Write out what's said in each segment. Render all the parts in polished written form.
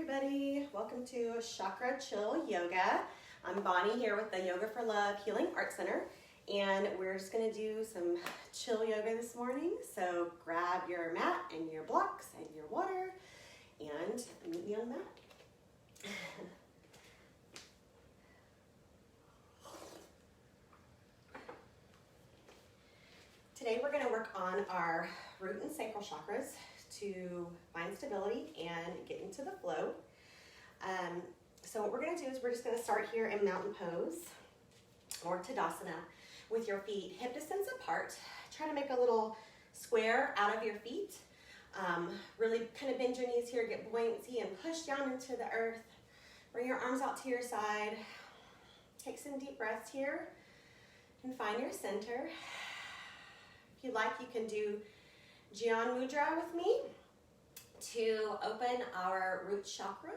everybody. Welcome to Chakra Chill Yoga. I'm Bonnie here with the Yoga for Love Healing Art Center, and we're just going to do some chill yoga this morning. So grab your mat and your blocks and your water and meet me on the mat. Today we're going to work on our root and sacral chakras to find stability and get into the flow. So what we're going to do is we're just going to start here in mountain pose or Tadasana with your feet hip distance apart. Try to make a little square out of your feet. Really kind of bend your knees here, get buoyancy and push down into the earth. Bring your arms out to your side. Take some deep breaths here and find your center. If you like, you can do Pigeon mudra with me to open our root chakra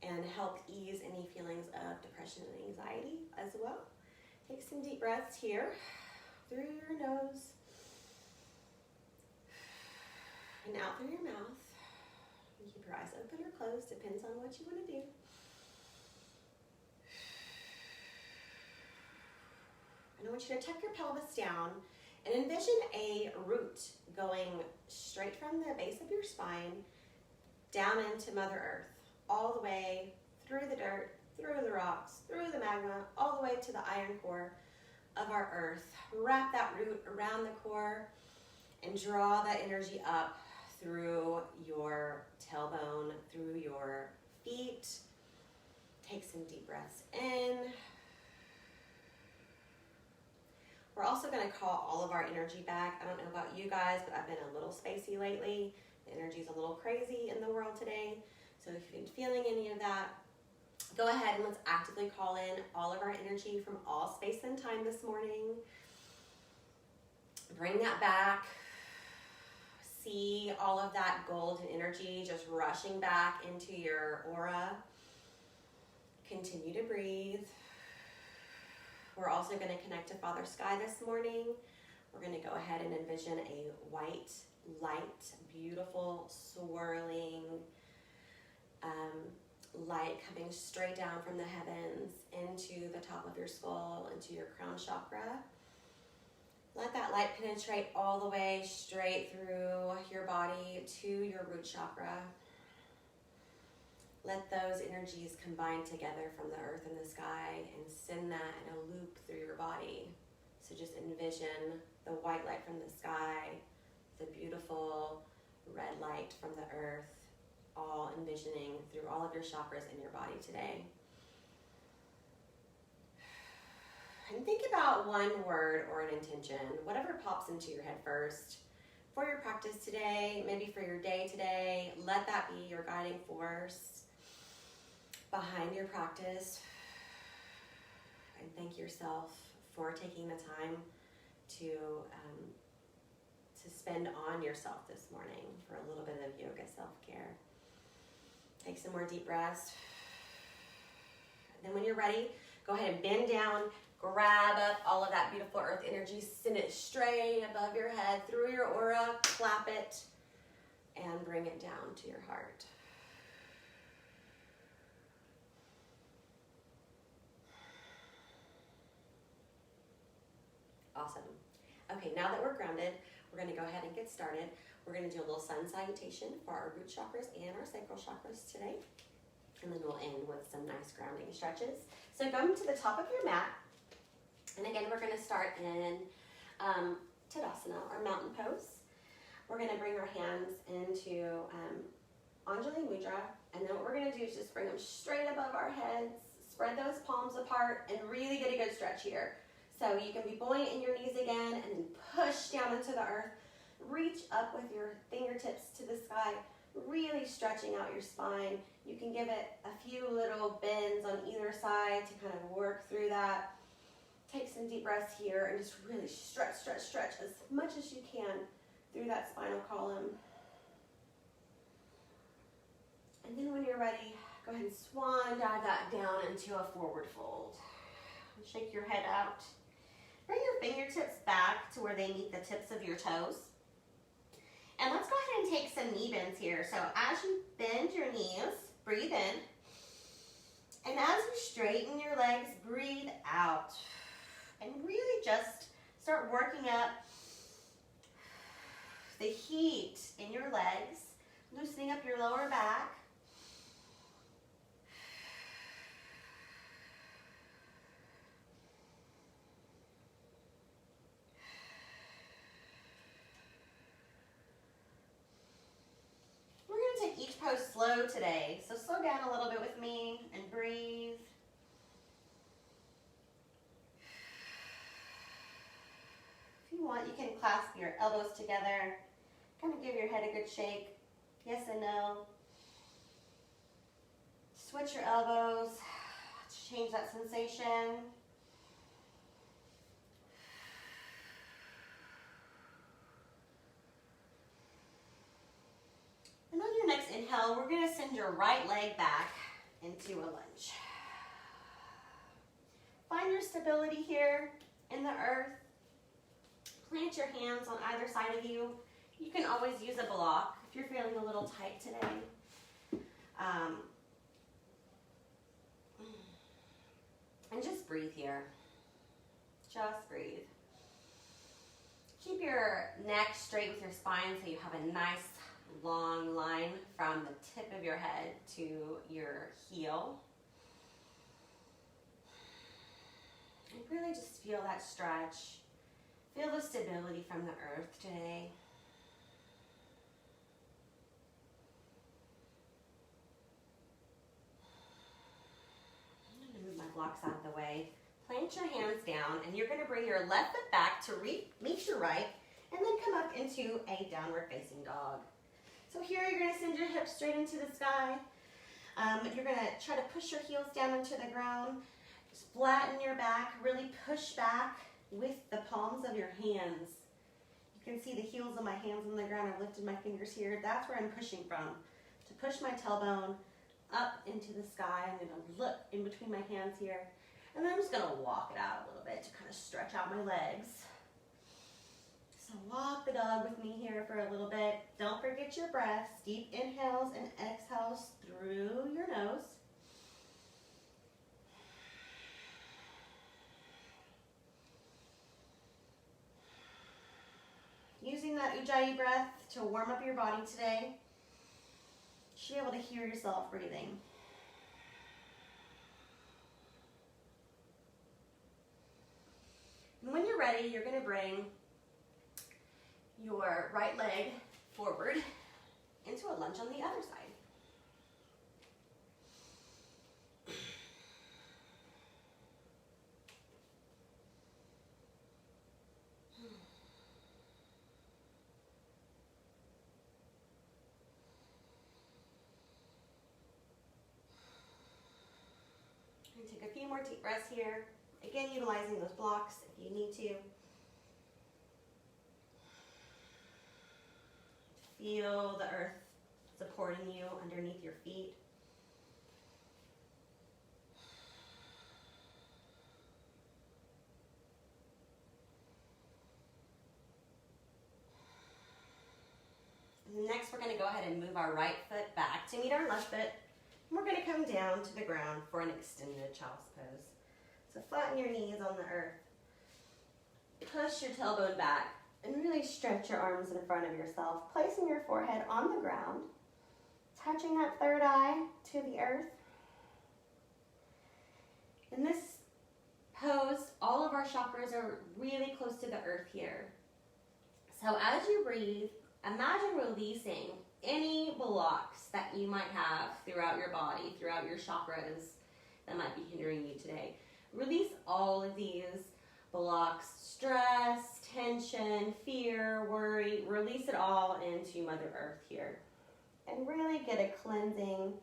and help ease any feelings of depression and anxiety as well. Take some deep breaths here through your nose and out through your mouth. You keep your eyes open or closed, depends on what you want to do. And I want you to tuck your pelvis down and envision a root going straight from the base of your spine down into Mother Earth, all the way through the dirt, through the rocks, through the magma, all the way to the iron core of our earth. Wrap that root around the core and draw that energy up through your tailbone, through your feet. Take some deep breaths in. We're also going to call all of our energy back. I don't know about you guys, but I've been a little spacey lately. The energy's a little crazy in the world today. So if you've been feeling any of that, go ahead and let's actively call in all of our energy from all space and time this morning. Bring that back. See all of that golden energy just rushing back into your aura. Continue to breathe. We're also going to connect to Father Sky this morning. We're going to go ahead and envision a white, light, beautiful, swirling light coming straight down from the heavens into the top of your skull, into your crown chakra. Let that light penetrate all the way straight through your body to your root chakra. Let those energies combine together from the earth and the sky and send that in a loop through your body. So just envision the white light from the sky, the beautiful red light from the earth, all envisioning through all of your chakras in your body today. And think about one word or an intention, whatever pops into your head first. For your practice today, maybe for your day today, let that be your guiding force behind your practice, and thank yourself for taking the time to spend on yourself this morning for a little bit of yoga self-care. Take some more deep breaths. And then when you're ready, go ahead and bend down, grab up all of that beautiful earth energy, send it straight above your head, through your aura, clap it, and bring it down to your heart. Awesome. Okay, now that we're grounded, we're going to go ahead and get started. We're going to do a little sun salutation for our root chakras and our sacral chakras today. And then we'll end with some nice grounding stretches. So come to the top of your mat. And again, we're going to start in Tadasana, or mountain pose. We're going to bring our hands into Anjali Mudra. And then what we're going to do is just bring them straight above our heads. Spread those palms apart and really get a good stretch here. So you can be buoyant in your knees again and then push down into the earth. Reach up with your fingertips to the sky, really stretching out your spine. You can give it a few little bends on either side to kind of work through that. Take some deep breaths here and just really stretch, stretch, stretch as much as you can through that spinal column. And then when you're ready, go ahead and swan dive that down into a forward fold. Shake your head out. Bring your fingertips back to where they meet the tips of your toes. And let's go ahead and take some knee bends here. So as you bend your knees, Breathe in. And as you straighten your legs, breathe out. And really just start working up the heat in your legs, loosening up your lower back. We're going to take each pose slow today, so slow down a little bit with me and breathe. If you want, you can clasp your elbows together, kind of give your head a good shake, yes and no. Switch your elbows to change that sensation. And on your next inhale, we're going to send your right leg back into a lunge. Find your stability here in the earth. Plant your hands on either side of you. You can always use a block if you're feeling a little tight today. And just breathe here. Just breathe. Keep your neck straight with your spine so you have a nice long line from the tip of your head to your heel. And really just feel that stretch. Feel the stability from the earth today. I'm going to move my blocks out of the way. Plant your hands down, and you're going to bring your left foot back to meet your right, and then come up into a downward facing dog. So here you're going to send your hips straight into the sky. You're going to try to push your heels down into the ground. Just flatten your back, really push back with the palms of your hands. You can see the heels of my hands on the ground. I've lifted my fingers here. That's where I'm pushing from. To push my tailbone up into the sky. I'm going to look in between my hands here. And then I'm just going to walk it out a little bit to kind of stretch out my legs. So walk the dog with me here for a little bit. Don't forget your breaths. Deep inhales and exhales through your nose. Using that Ujjayi breath to warm up your body today. You should be able to hear yourself breathing. And when you're ready, you're going to bring your right leg forward into a lunge on the other side. Take a few more deep breaths here. Again, utilizing those blocks if you need to. Feel the earth supporting you underneath your feet. Next, we're going to go ahead and move our right foot back to meet our left foot. We're going to come down to the ground for an extended child's pose. So flatten your knees on the earth. Push your tailbone back and really stretch your arms in front of yourself, placing your forehead on the ground, touching that third eye to the earth. In this pose, all of our chakras are really close to the earth here. So as you breathe, imagine releasing any blocks that you might have throughout your body, throughout your chakras that might be hindering you today. Release all of these blocks, stress, tension, fear, worry. Release it all into Mother Earth here. And really get a cleansing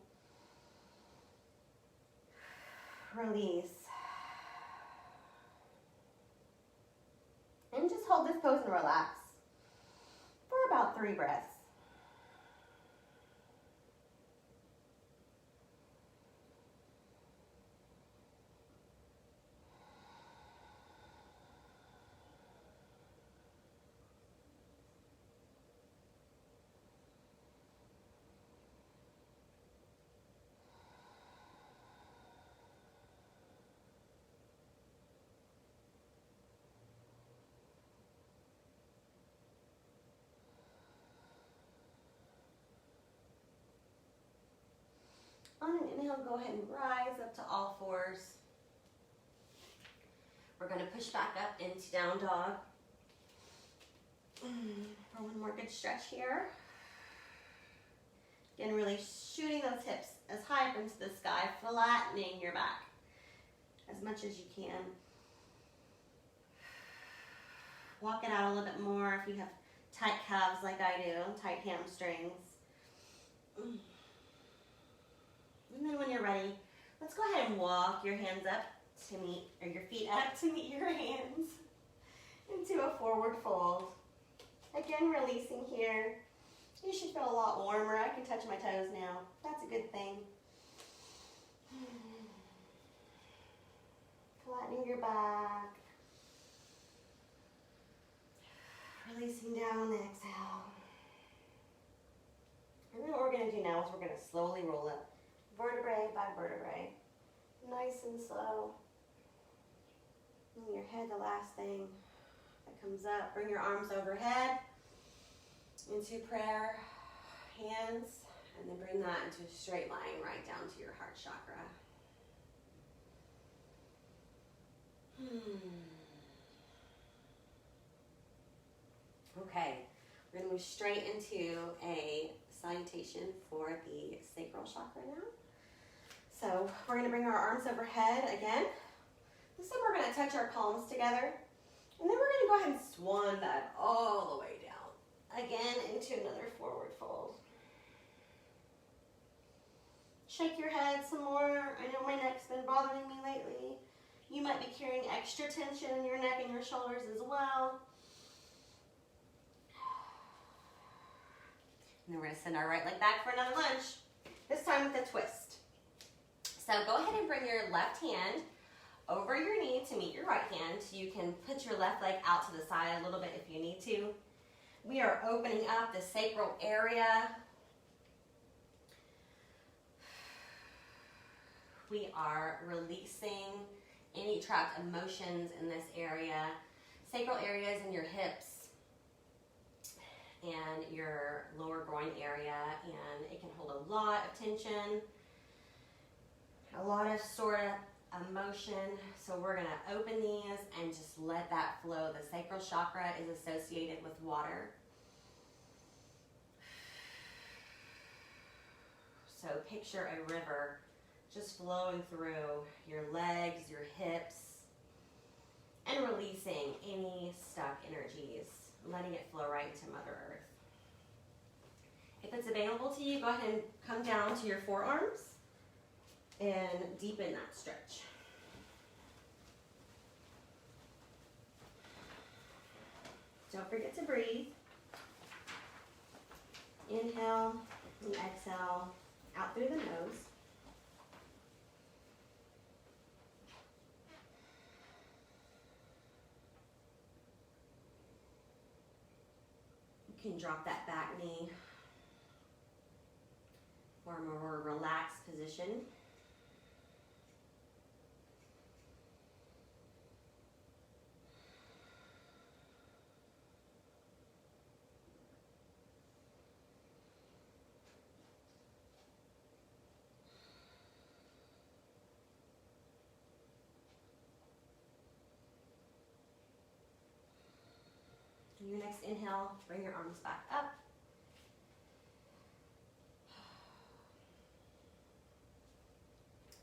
release. And just hold this pose and relax for about 3 breaths. inhale, go ahead and rise up to all fours. We're going to push back up into down dog. For one more good stretch here. Again, really shooting those hips as high up into the sky, flattening your back as much as you can. Walk it out a little bit more if you have tight calves like I do, tight hamstrings. And then when you're ready, let's go ahead and walk your hands up to meet, or your feet up to meet your hands into a forward fold. Again, releasing here. You should feel a lot warmer. I can touch my toes now. That's a good thing. Flattening your back. Releasing down, exhale. And then what we're going to do now is we're going to slowly roll up, vertebrae by vertebrae. Nice and slow. And your head, the last thing that comes up. Bring your arms overhead into prayer, hands, and then bring that into a straight line right down to your heart chakra. Okay, we're going to move straight into a salutation for the sacral chakra now. So we're going to bring our arms overhead again. This time we're going to touch our palms together. And then we're going to go ahead and swan that all the way down. Again, into another forward fold. Shake your head some more. I know my neck's been bothering me lately. You might be carrying extra tension in your neck and your shoulders as well. And then we're going to send our right leg back for another lunge. This time with a twist. So go ahead and bring your left hand over your knee to meet your right hand. You can put your left leg out to the side a little bit if you need to. We are opening up the sacral area. We are releasing any trapped emotions in this area. Sacral areas in your hips and your lower groin area, and it can hold a lot of tension, a lot of sort of emotion. So we're going to open these and just let that flow. The sacral chakra is associated with water. So picture a river just flowing through your legs, your hips, and releasing any stuck energies, letting it flow right into Mother Earth. If it's available to you, go ahead and come down to your forearms and deepen that stretch. Don't forget to breathe. Inhale and exhale out through the nose. You can drop that back knee for a more relaxed position. Your next inhale, bring your arms back up.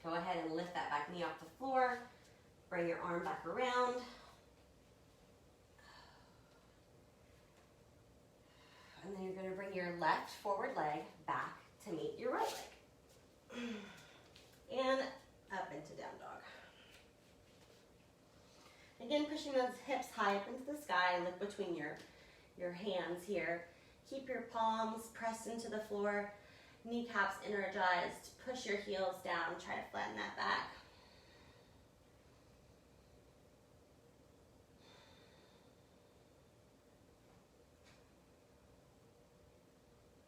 Go ahead and lift that back knee off the floor. Bring your arm back around. And then you're going to bring your left forward leg back to meet your right leg. And up into down dog. Again, pushing those hips high up into the sky. Look between your hands here. Keep your palms pressed into the floor. Kneecaps energized. Push your heels down. Try to flatten that back.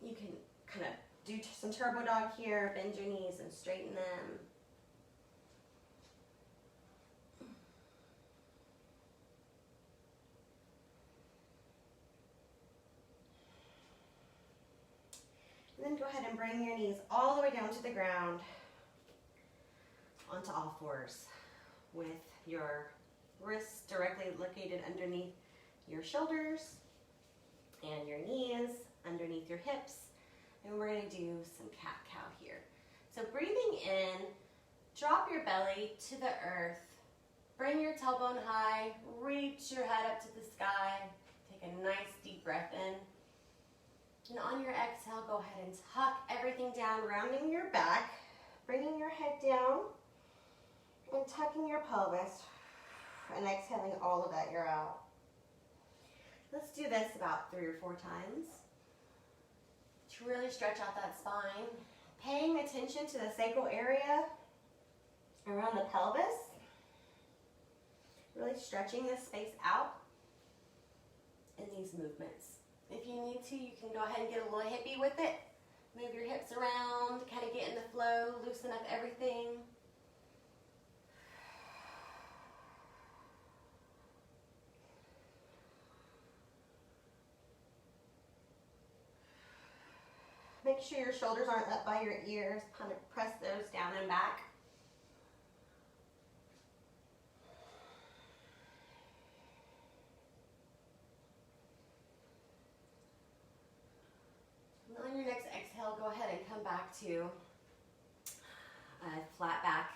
You can kind of do some turbo dog here. Bend your knees and straighten them. And then go ahead and bring your knees all the way down to the ground. onto all fours with your wrists directly located underneath your shoulders and your knees underneath your hips. And we're going to do some cat-cow here. So breathing in, drop your belly to the earth. Bring your tailbone high, reach your head up to the sky. Take a nice deep breath in. And on your exhale, go ahead and tuck everything down, rounding your back, bringing your head down, and tucking your pelvis, and exhaling all of that air out. Let's do this about 3 or 4 times to really stretch out that spine, paying attention to the sacral area around the pelvis, really stretching this space out in these movements. If you need to, you can go ahead and get a little hippie with it. Move your hips around, kind of get in the flow, loosen up everything. Make sure your shoulders aren't up by your ears. Kind of press those down and back. On your next exhale, go ahead and come back to a flat back.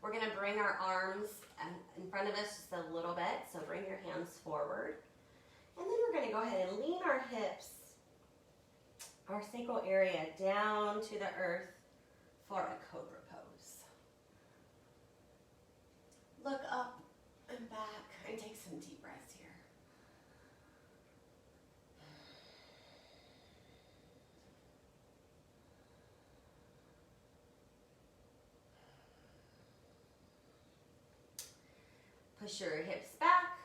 We're going to bring our arms in front of us just a little bit, so bring your hands forward. And then we're going to go ahead and lean our hips, our sacral area, down to the earth for a cobra pose. Look up and back and take some deep breaths here. Push your hips back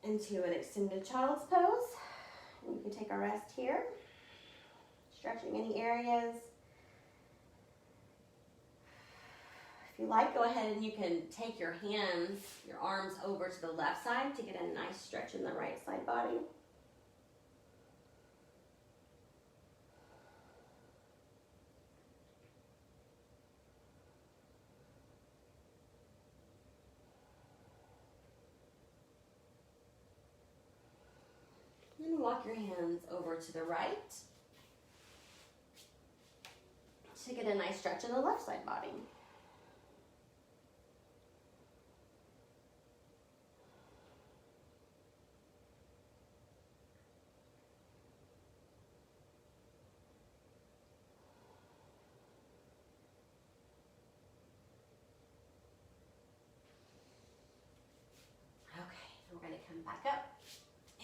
into an extended child's pose. And you can take a rest here, stretching any areas. If you like, go ahead and you can take your hands, your arms over to the left side to get a nice stretch in the right side body. And walk your hands over to the right to get a nice stretch in the left side body. Okay, we're going to come back up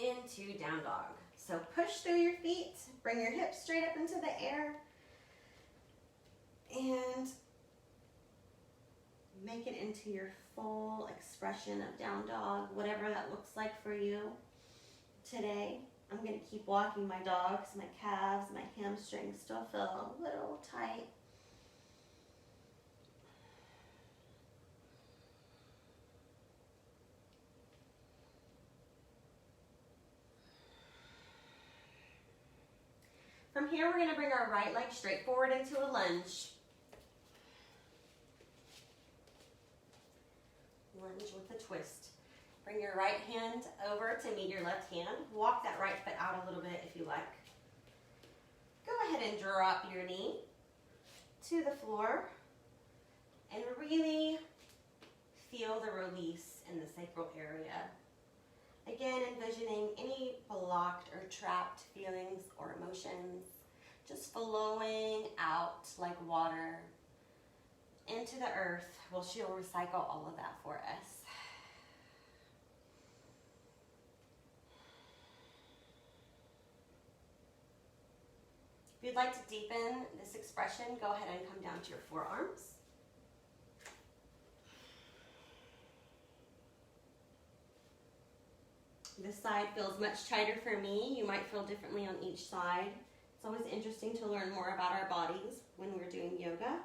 into down dog. So push through your feet, bring your hips straight up into the air, and make it into your full expression of down dog, whatever that looks like for you today. I'm going to keep walking my dogs. My calves, my hamstrings still feel a little tight. From here, we're going to bring our right leg straight forward into a lunge. Lunge with a twist. Bring your right hand over to meet your left hand. Walk that right foot out a little bit if you like. Go ahead and drop your knee to the floor and really feel the release in the sacral area. Again, envisioning any blocked or trapped feelings or emotions just flowing out like water into the earth. Well, she'll recycle all of that for us. If you'd like to deepen this expression, go ahead and come down to your forearms. This side feels much tighter for me. You might feel differently on each side. It's always interesting to learn more about our bodies when we're doing yoga.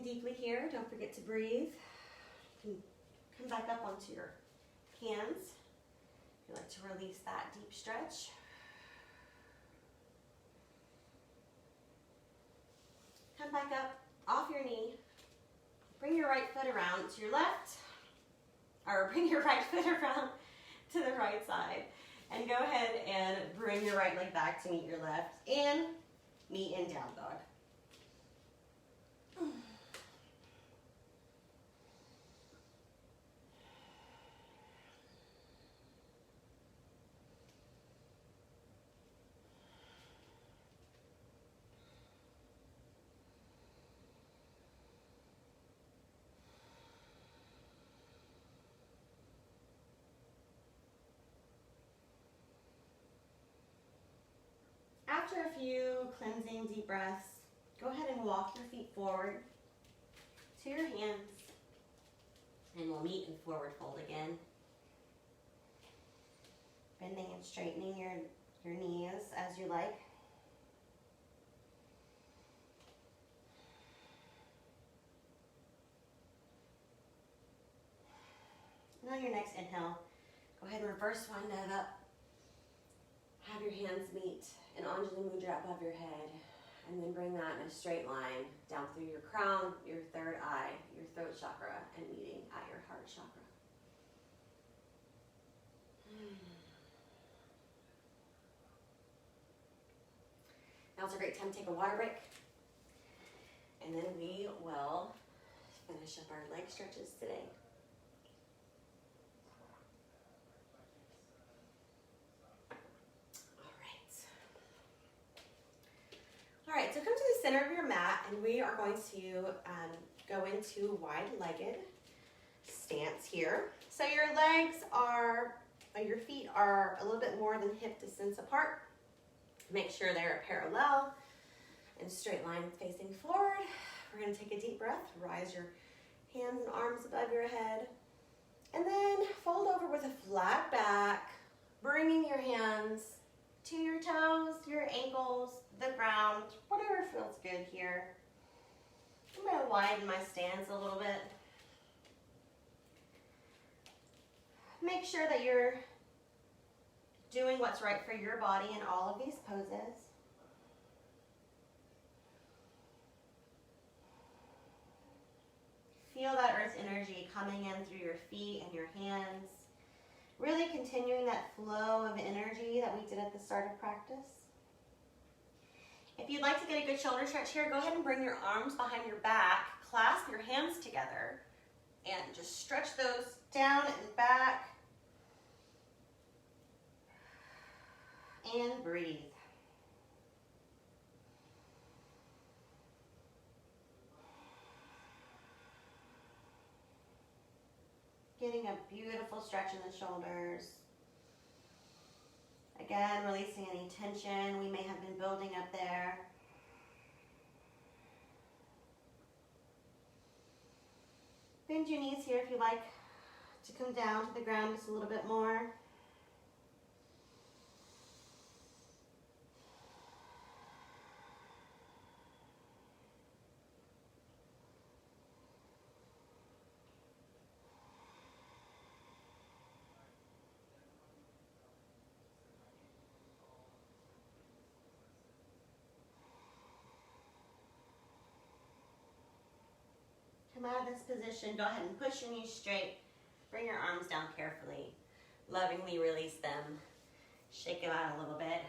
deeply here. Don't forget to breathe. You can come back up onto your hands. If you like to release that deep stretch. Come back up off your knee. Bring your right foot around to your left, or bring your right foot around to the right side. And go ahead and bring your right leg back to meet your left and meet in down dog. After a few cleansing deep breaths, go ahead and walk your feet forward to your hands, and we'll meet in forward fold again. Bending and straightening your knees as you like. And on your next inhale, go ahead and reverse wind it up. Have your hands meet in Anjali Mudra above your head, and then bring that in a straight line down through your crown, your third eye, your throat chakra, and meeting at your heart chakra. Now's a great time to take a water break, and then we will finish up our leg stretches today. All right, so come to the center of your mat, and we are going to go into wide-legged stance here. So your feet are a little bit more than hip distance apart. Make sure they're parallel and straight line facing forward. We're going to take a deep breath, rise your hands and arms above your head, and then fold over with a flat back, bringing your hands to your toes, your ankles, the ground, whatever feels good here. I'm going to widen my stance a little bit. Make sure that you're doing what's right for your body in all of these poses. Feel that earth energy coming in through your feet and your hands. Really continuing that flow of energy that we did at the start of practice. If you'd like to get a good shoulder stretch here, go ahead and bring your arms behind your back, clasp your hands together, and just stretch those down and back. And breathe. Getting a beautiful stretch in the shoulders. Again, releasing any tension we may have been building up there. Bend your knees here if you like to come down to the ground just a little bit more. Come out of this position, go ahead and push your knees straight. Bring your arms down carefully. Lovingly release them. Shake them out a little bit.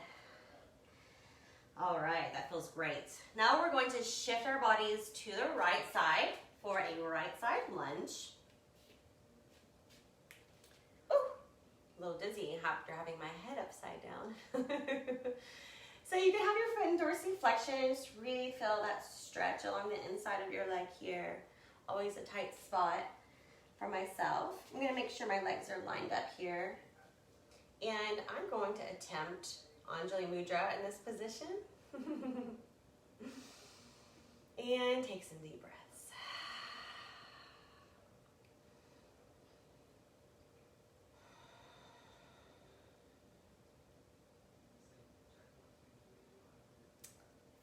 All right, that feels great. Now we're going to shift our bodies to the right side for a right side lunge. Ooh, a little dizzy after having my head upside down. So you can have your foot in dorsiflexion. Just really feel that stretch along the inside of your leg here. Always a tight spot for myself. I'm going to make sure my legs are lined up here. And I'm going to attempt Anjali Mudra in this position. And take some deep breaths.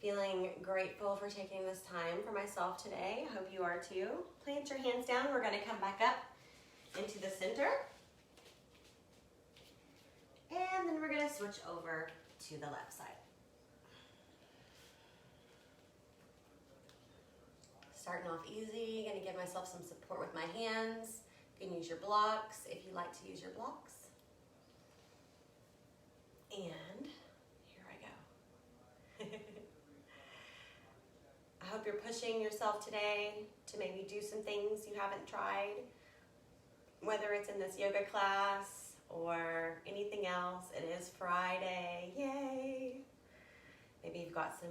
Feeling grateful for taking this time for myself today. I hope you are too. Plant your hands down. We're going to come back up into the center. And then we're going to switch over to the left side. Starting off easy. Going to give myself some support with my hands. You can use your blocks if you like to use your blocks. And here I go. I hope you're pushing yourself today to maybe do some things you haven't tried, whether it's in this yoga class or anything else. It is Friday, yay! Maybe you've got some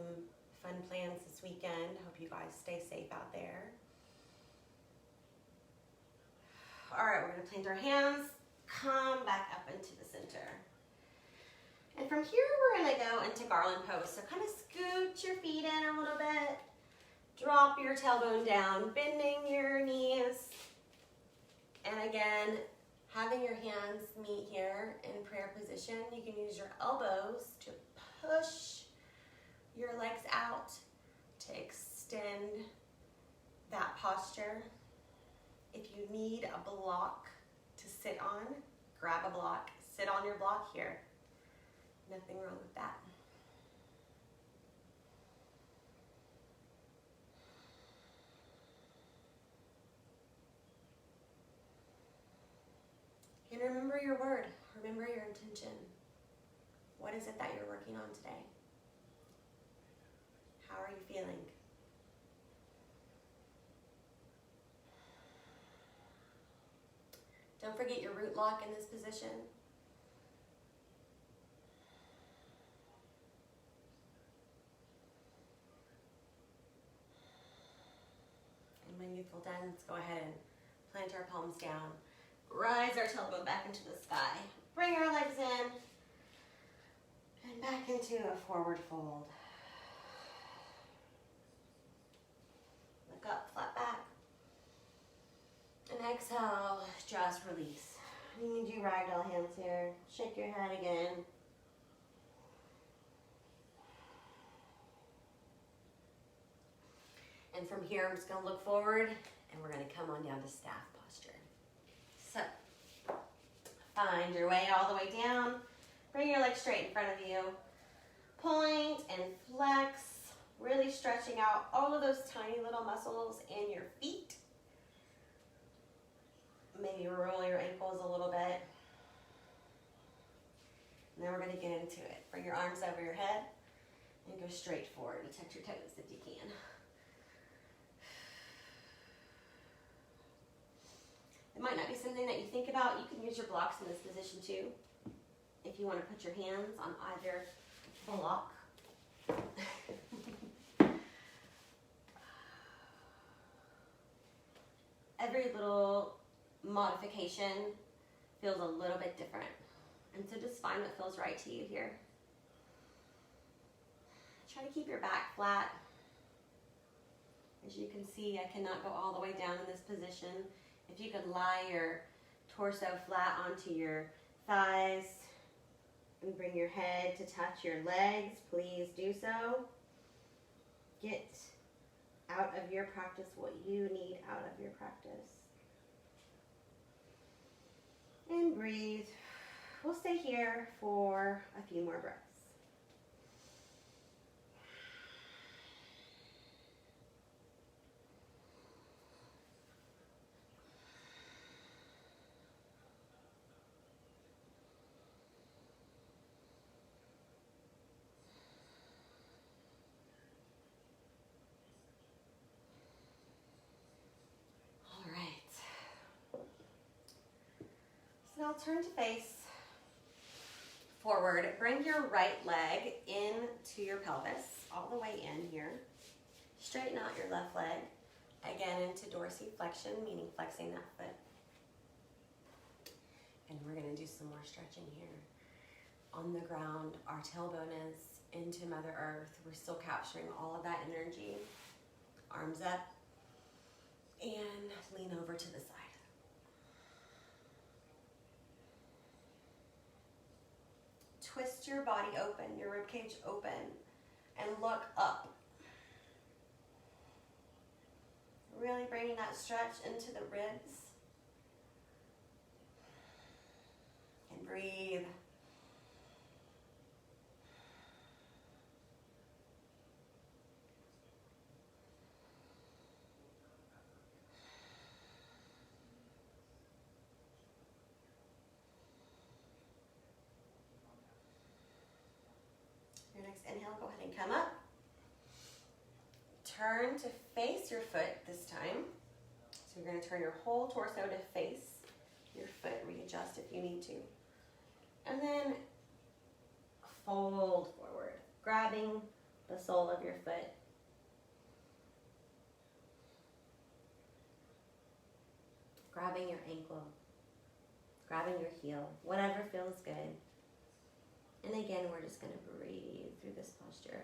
fun plans this weekend. Hope you guys stay safe out there. All right, we're gonna plant our hands, come back up into the center. And from here, we're gonna go into garland pose. So kind of scoot your feet in a little bit. Drop your tailbone down, bending your knees. And again, having your hands meet here in prayer position. You can use your elbows to push your legs out to extend that posture. If you need a block to sit on, grab a block, sit on your block here. Nothing wrong with that. And remember your word, remember your intention. What is it that you're working on today? How are you feeling? Don't forget your root lock in this position. And when you feel done, let's go ahead and plant our palms down. Rise our tailbone back into the sky. Bring our legs in. And back into a forward fold. Look up, flat back. And exhale, just release. You can do ragdoll hands here. Shake your head again. And from here, I'm just going to look forward, and we're going to come on down to staff posture. So, find your way all the way down. Bring your legs straight in front of you. Point and flex, really stretching out all of those tiny little muscles in your feet. Maybe roll your ankles a little bit. And then we're going to get into it. Bring your arms over your head and go straight forward and touch your toes if you can. It might not be something that you think about. You can use your blocks in this position too. If you want to put your hands on either block. Every little modification feels a little bit different. And so just find what feels right to you here. Try to keep your back flat. As you can see, I cannot go all the way down in this position. If you could lie your torso flat onto your thighs and bring your head to touch your legs, please do so. Get out of your practice what you need out of your practice. And breathe. We'll stay here for a few more breaths. Now turn to face forward. Bring your right leg into your pelvis, all the way in here. Straighten out your left leg. Again, into dorsiflexion, meaning flexing that foot. And we're going to do some more stretching here. On the ground, our tailbone is into Mother Earth. We're still capturing all of that energy. Arms up. And lean over to the side. Twist your body open, your ribcage open. and look up. Really bringing that stretch into the ribs. And breathe. Your next inhale, go ahead and come up. Turn to face your foot this time. So you're going to turn your whole torso to face your foot. Readjust if you need to. And then fold forward, grabbing the sole of your foot. Grabbing your ankle, grabbing your heel, whatever feels good. And again, we're just going to breathe through this posture.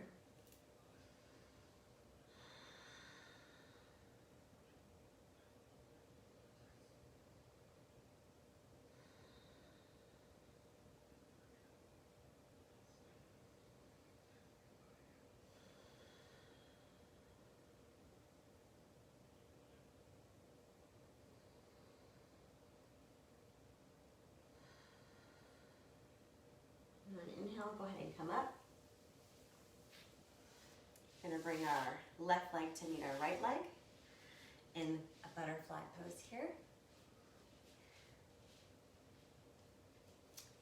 Inhale, go ahead and come up. We're going to bring our left leg to meet our right leg in a butterfly pose here.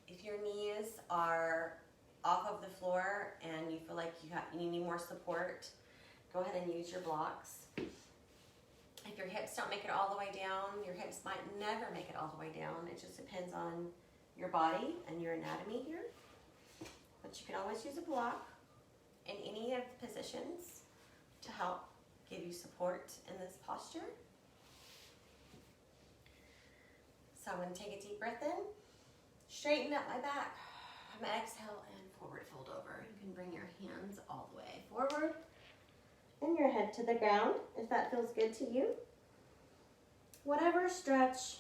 If your knees are off of the floor and you feel like you need more support, go ahead and use your blocks. If your hips don't make it all the way down, your hips might never make it all the way down. It just depends on your body and your anatomy here. But you can always use a block in any of the positions to help give you support in this posture. So I'm going to take a deep breath in, straighten up my back. I'm going to exhale and forward fold over. You can bring your hands all the way forward and your head to the ground if that feels good to you. Whatever stretch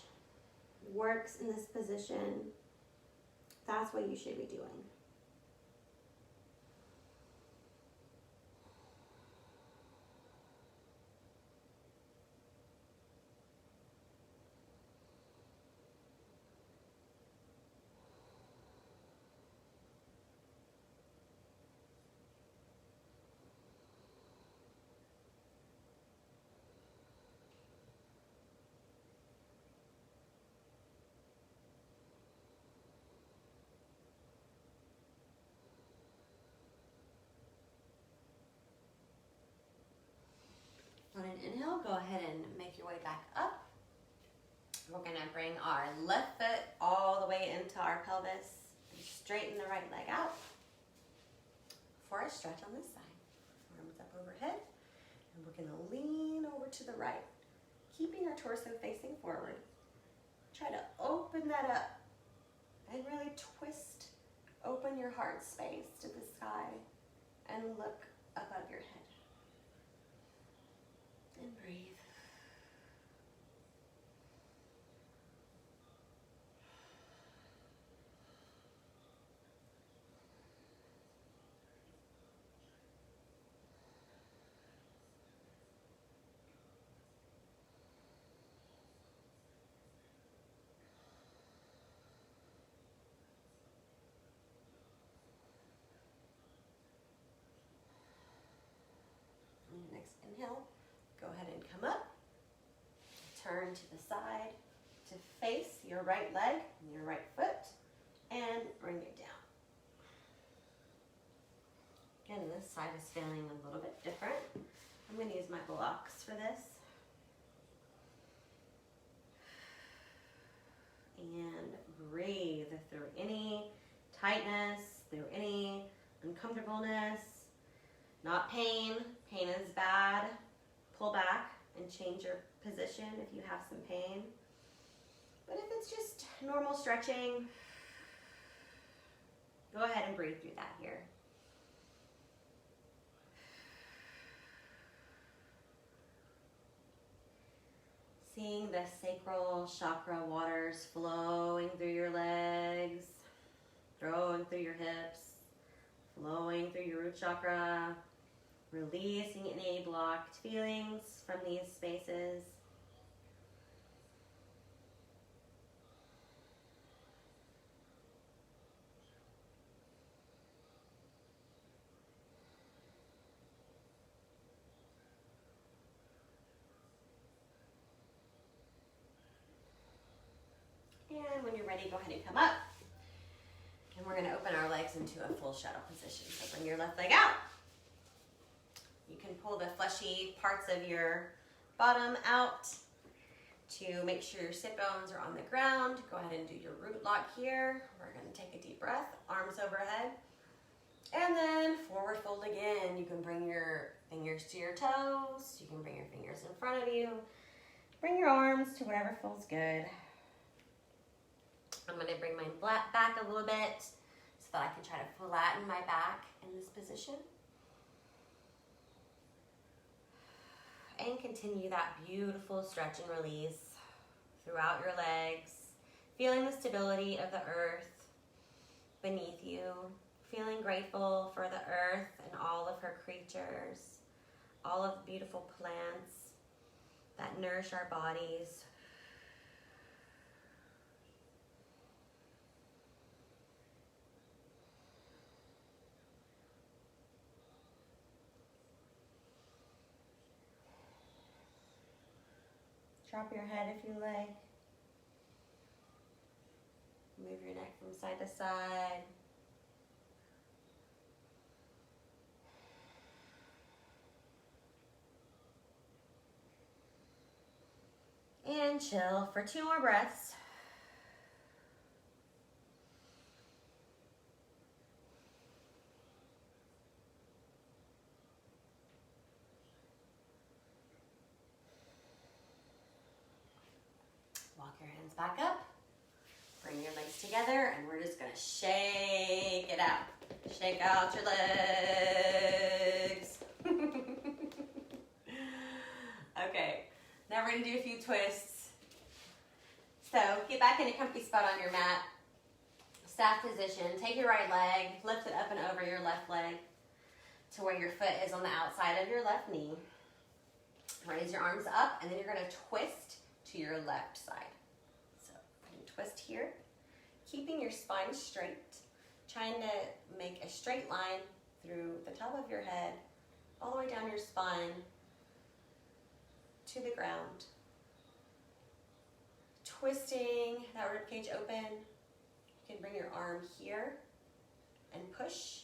works in this position, that's what you should be doing. On an inhale, go ahead and make your way back up. We're going to bring our left foot all the way into our pelvis. Straighten the right leg out for a stretch on this side. Arms up overhead. And we're going to lean over to the right, keeping our torso facing forward. Try to open that up and really twist, open your heart space to the sky and look above your head. And breathe. And next inhale. Go ahead and come up, turn to the side to face your right leg and your right foot, and bring it down. Again, this side is feeling a little bit different. I'm going to use my blocks for this. And breathe through any tightness, through any uncomfortableness, not pain. Pain is bad. Pull back and change your position if you have some pain. But if it's just normal stretching, go ahead and breathe through that here. Seeing the sacral chakra waters flowing through your legs, flowing through your hips, flowing through your root chakra, releasing any blocked feelings from these spaces. And when you're ready, go ahead and come up. And we're going to open our legs into a full shadow position. So bring your left leg out. You can pull the fleshy parts of your bottom out to make sure your sit bones are on the ground. Go ahead and do your root lock here. We're going to take a deep breath, arms overhead. And then forward fold again. You can bring your fingers to your toes. You can bring your fingers in front of you. Bring your arms to whatever feels good. I'm going to bring mine back a little bit so that I can try to flatten my back in this position. And continue that beautiful stretch and release throughout your legs, feeling the stability of the earth beneath you, feeling grateful for the earth and all of her creatures, all of the beautiful plants that nourish our bodies. Drop your head if you like. Move your neck from side to side. And chill for 2 more breaths. Walk your hands back up. Bring your legs together, and we're just going to shake it out. Shake out your legs. Okay, now we're going to do a few twists. So get back in a comfy spot on your mat. Staff position. Take your right leg, lift it up and over your left leg to where your foot is on the outside of your left knee. Raise your arms up, and then you're going to twist to your left side. So you twist here, keeping your spine straight, trying to make a straight line through the top of your head, all the way down your spine to the ground. Twisting that ribcage open. You can bring your arm here and push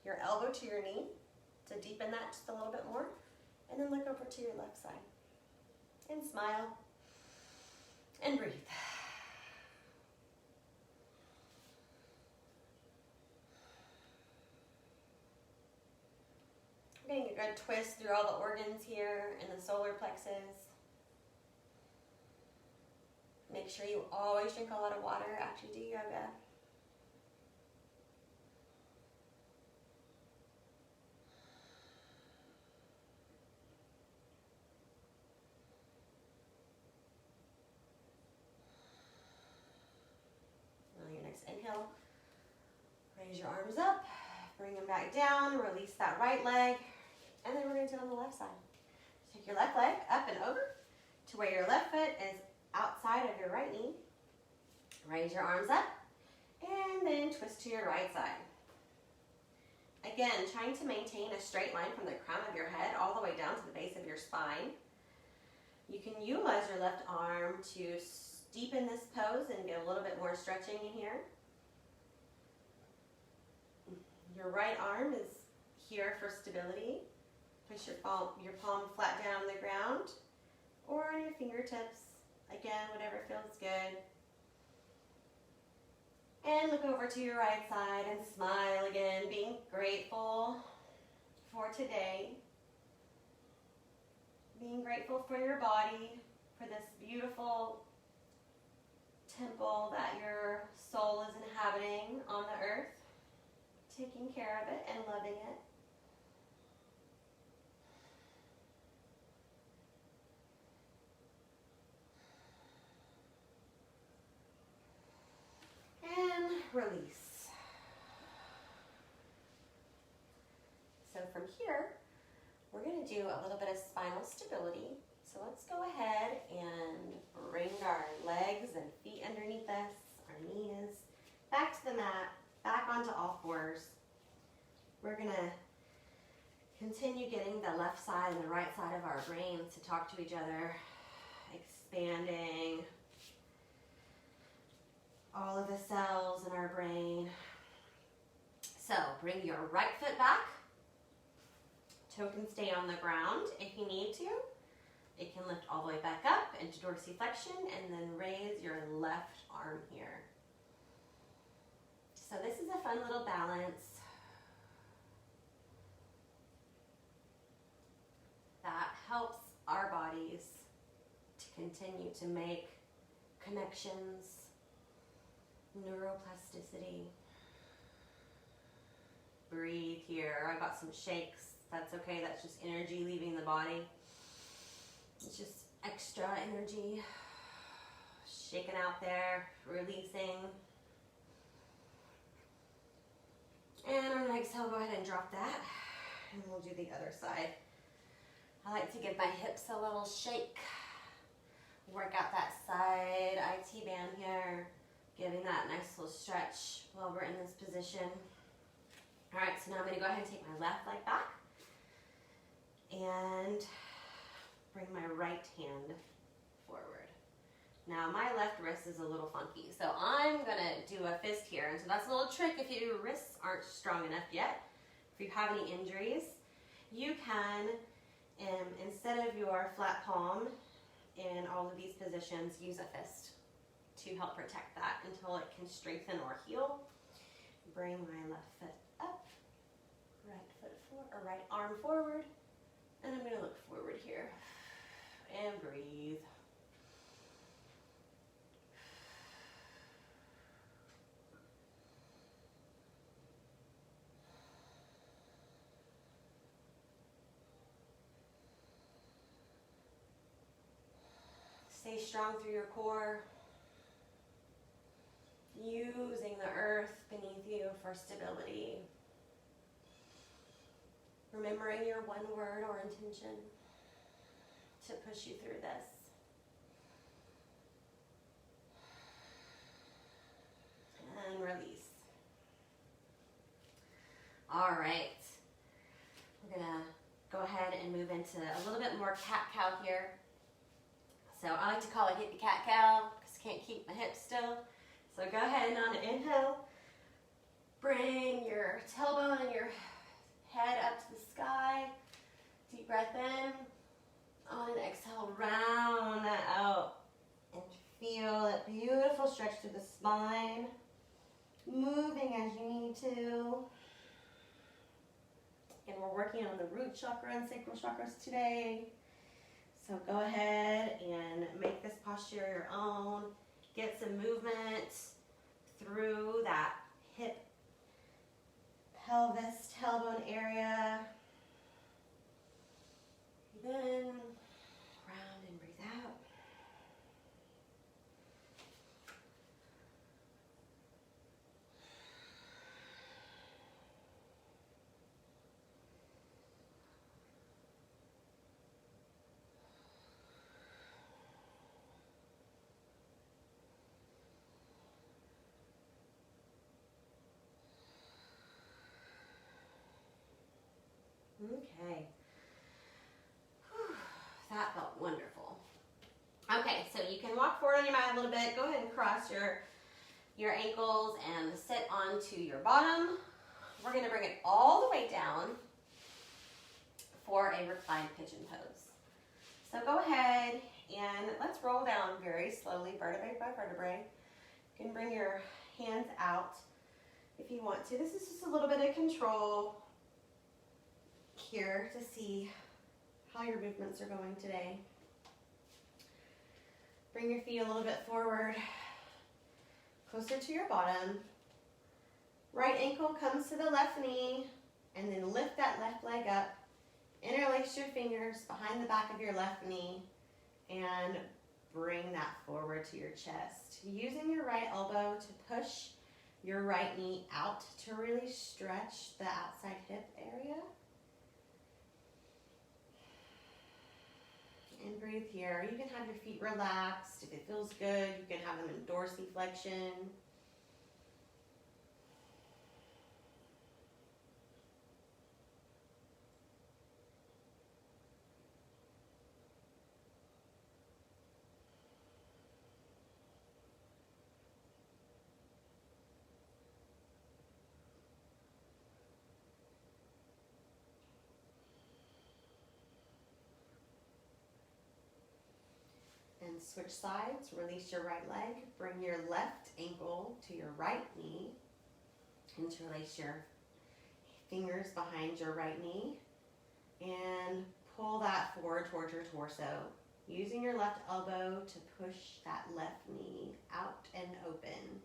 your elbow to your knee to deepen that just a little bit more. And then look over to your left side and smile and breathe. We're getting a good twist through all the organs here in the solar plexus. Make sure you always drink a lot of water after you do yoga. On your next inhale, raise your arms up, bring them back down, release that right leg, and then we're going to do it on the left side. Take your left leg up and over to where your left foot is outside of your right knee. Raise your arms up and then twist to your right side. Again, trying to maintain a straight line from the crown of your head all the way down to the base of your spine. You can utilize your left arm to deepen this pose and get a little bit more stretching in here. Your right arm is here for stability. Push your palm flat down on the ground or on your fingertips. Again, whatever feels good. And look over to your right side and smile again, being grateful for today. Being grateful for your body, for this beautiful temple that your soul is inhabiting on the earth. Taking care of it and loving it. And release. from here, we're going to do a little bit of spinal stability. So let's go ahead and bring our legs and feet underneath us, our knees, back to the mat, back onto all fours. We're going to continue getting the left side and the right side of our brain to talk to each other, expanding all of the cells in our brain. So bring your right foot back. Toe can stay on the ground if you need to. It can lift all the way back up into dorsiflexion and then raise your left arm here. So this is a fun little balance that helps our bodies to continue to make connections, neuroplasticity. Breathe here. I got some shakes. That's okay. That's just energy leaving the body. It's just extra energy shaking out there, releasing. And on an exhale, go ahead and drop that. And we'll do the other side. I like to give my hips a little shake. Work out that side IT band here. Giving that nice little stretch while we're in this position. All right, so now I'm going to go ahead and take my left leg back and bring my right hand forward. Now my left wrist is a little funky, so I'm going to do a fist here. And so that's a little trick if your wrists aren't strong enough yet. If you have any injuries, you can, instead of your flat palm in all of these positions, use a fist to help protect that until it can strengthen or heal. Bring my left foot up, right arm forward, and I'm going to look forward here and breathe. Stay strong through your core, using the earth beneath you for stability. Remembering your one word or intention to push you through this. And release. All right. We're going to go ahead and move into a little bit more cat-cow here. So I like to call it hippie cat-cow because I can't keep my hips still. So go ahead and on an inhale, bring your tailbone and your head up to the sky. Deep breath in. On an exhale, round that out. And feel that beautiful stretch through the spine. Moving as you need to. And we're working on the root chakra and sacral chakras today. So go ahead and make this posture your own. Get some movement through that hip, pelvis, tailbone area. Breathe in, round and breathe out. Okay. Whew, that felt wonderful. Okay, so you can walk forward on your mat a little bit. Go ahead and cross your ankles and sit onto your bottom. We're going to bring it all the way down for a reclined pigeon pose. So go ahead and let's roll down very slowly, vertebrae by vertebrae. You can bring your hands out if you want to. This is just a little bit of control here to see how your movements are going today. Bring your feet a little bit forward, closer to your bottom. Right ankle comes to the left knee, and then lift that left leg up. Interlace your fingers behind the back of your left knee, and bring that forward to your chest. Using your right elbow to push your right knee out to really stretch the outside hip area. And breathe here. You can have your feet relaxed. If it feels good, you can have them in dorsiflexion. And switch sides, release your right leg, bring your left ankle to your right knee, interlace your fingers behind your right knee, and pull that forward towards your torso, using your left elbow to push that left knee out and open.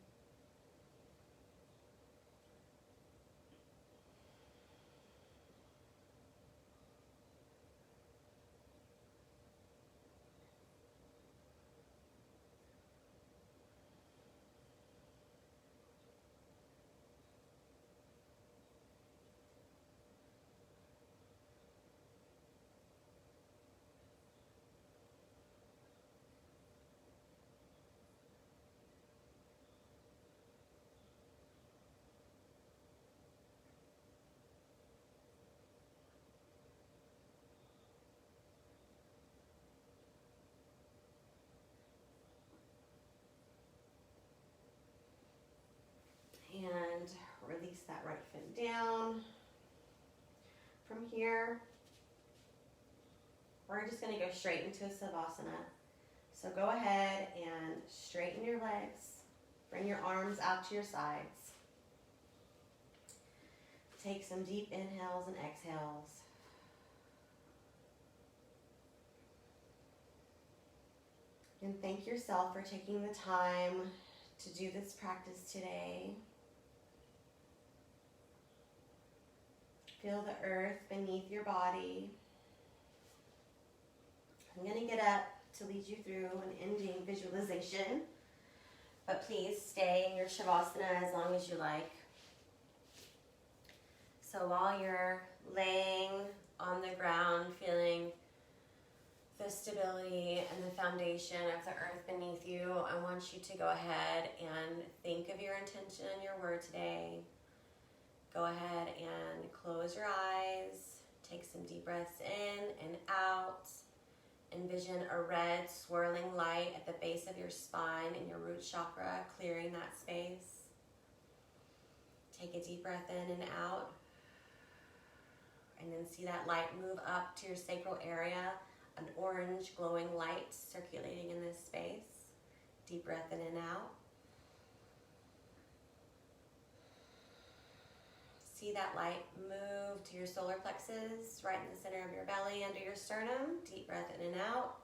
And release that right foot down. From here, we're just going to go straight into a Savasana. So go ahead and straighten your legs. Bring your arms out to your sides. Take some deep inhales and exhales. And thank yourself for taking the time to do this practice today. Feel the earth beneath your body. I'm going to get up to lead you through an ending visualization, but please stay in your Shavasana as long as you like. So while you're laying on the ground, feeling the stability and the foundation of the earth beneath you, I want you to go ahead and think of your intention and your word today. Go ahead and close your eyes. Take some deep breaths in and out. Envision a red swirling light at the base of your spine and your root chakra, clearing that space. Take a deep breath in and out. And then see that light move up to your sacral area, an orange glowing light circulating in this space. Deep breath in and out. See that light move to your solar plexus, right in the center of your belly, under your sternum. Deep breath in and out.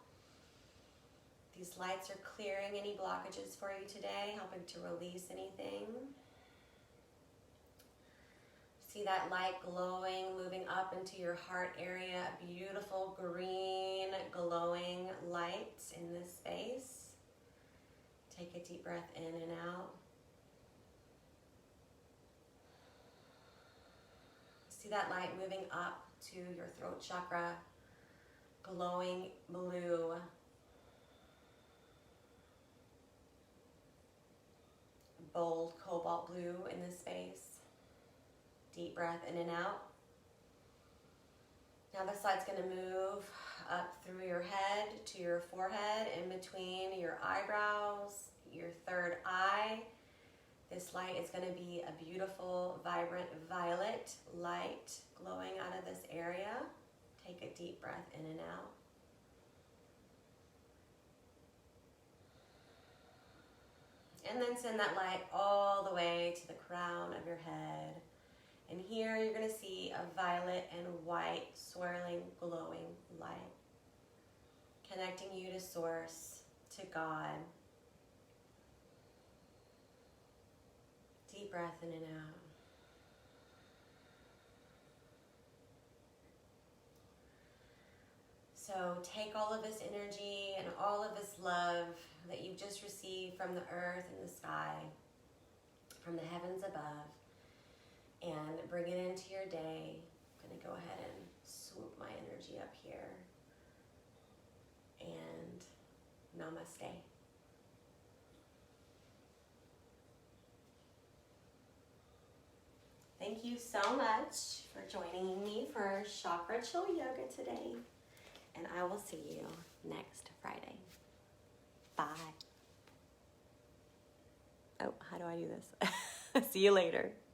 These lights are clearing any blockages for you today, helping to release anything. See that light glowing, moving up into your heart area, a beautiful green glowing light in this space. Take a deep breath in and out. See that light moving up to your throat chakra, glowing blue. Bold cobalt blue in this space. Deep breath in and out. Now this light's going to move up through your head to your forehead, in between your eyebrows, your third eye. This light is going to be a beautiful, vibrant violet light glowing out of this area. Take a deep breath in and out. And then send that light all the way to the crown of your head. And here you're going to see a violet and white swirling, glowing light, connecting you to Source, to God. Deep breath in and out. So take all of this energy and all of this love that you've just received from the earth and the sky, from the heavens above, and bring it into your day. I'm going to go ahead and swoop my energy up here. Namaste. Thank you so much for joining me for Chakra Chill Yoga today. And I will see you next Friday. Bye. Oh, how do I do this? See you later.